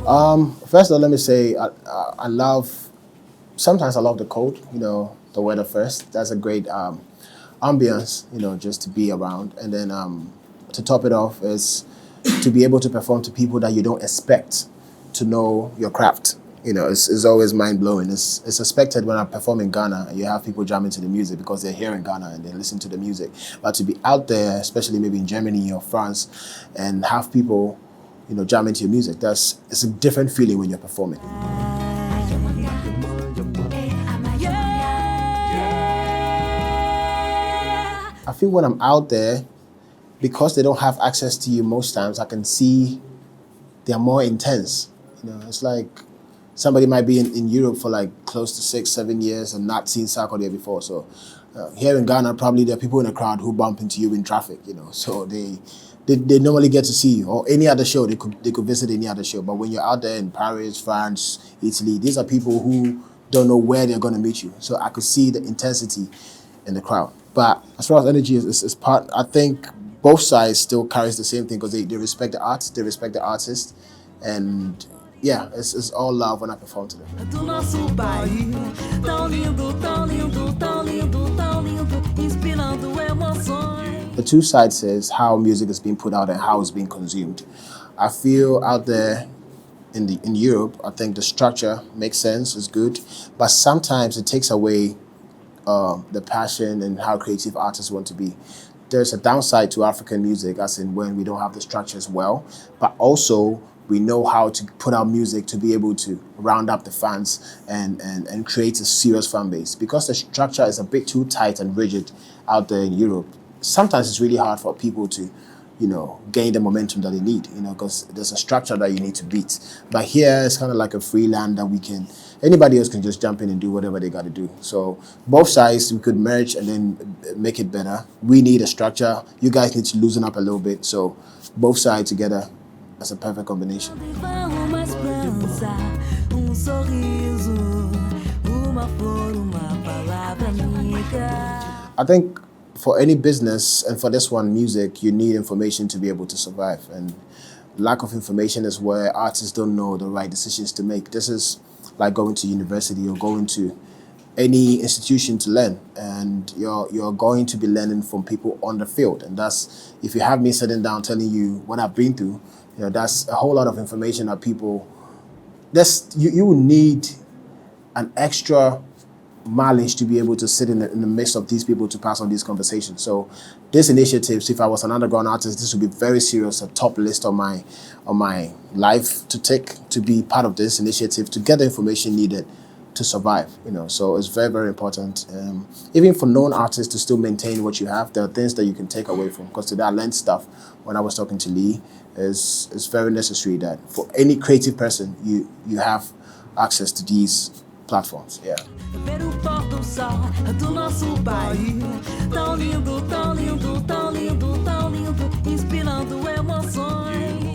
First of all, let me say I love. Sometimes I love the cold. The weather first. That's a great ambience. Just to be around, and then to top it off is to be able to perform to people that you don't expect to know your craft. It's always mind blowing. It's expected when I perform in Ghana, and you have people jamming to the music because they're here in Ghana and they listen to the music. But to be out there, especially maybe in Germany or France, and have people, jamming to your music, it's a different feeling when you're performing. I feel when I'm out there, because they don't have access to you most times, I can see they're more intense. It's like somebody might be in Europe for like close to 6-7 years and not seen Sarkodie before. So here in Ghana, probably there are people in the crowd who bump into you in traffic. So they normally get to see you, or any other show. They could visit any other show. But when you're out there in Paris, France, Italy, these are people who don't know where they're going to meet you. So I could see the intensity in the crowd. But as far as energy is part, I think both sides still carries the same thing because they respect the art, they respect the artist, and yeah, it's all love when I perform to them. The two sides is how music is being put out and how it's being consumed. I feel out there in Europe, I think the structure makes sense, is good, but sometimes it takes away the passion and how creative artists want to be. There's a downside to African music, as in when we don't have the structure as well, but also we know how to put out music to be able to round up the fans and create a serious fan base. Because the structure is a bit too tight and rigid out there in Europe, sometimes it's really hard for people to gain the momentum that they need, because there's a structure that you need to beat. But here it's kind of like a free land that anybody else can just jump in and do whatever they got to do. So both sides, we could merge and then make it better. We need a structure. You guys need to loosen up a little bit. So both sides together, that's a perfect combination. I think for any business, and for this one, music, you need information to be able to survive. And lack of information is where artists don't know the right decisions to make. This is like going to university or going to any institution to learn, and you're going to be learning from people on the field. And that's, if you have me sitting down telling you what I've been through, that's a whole lot of information that people, you will need an extra mileage to be able to sit in the midst of these people to pass on these conversations. So this initiatives, if I was an underground artist, this would be very serious, a top list on my life to take, to be part of this initiative, to get the information needed to survive. So it's very, very important. Even for known artists to still maintain what you have, there are things that you can take away from. Because today I learned stuff when I was talking to Lee. It's very necessary that for any creative person, you have access to these platforms. Yeah. Ver o pôr do sol do nosso país, tão lindo, tão lindo, tão lindo, tão lindo, inspirando emoções.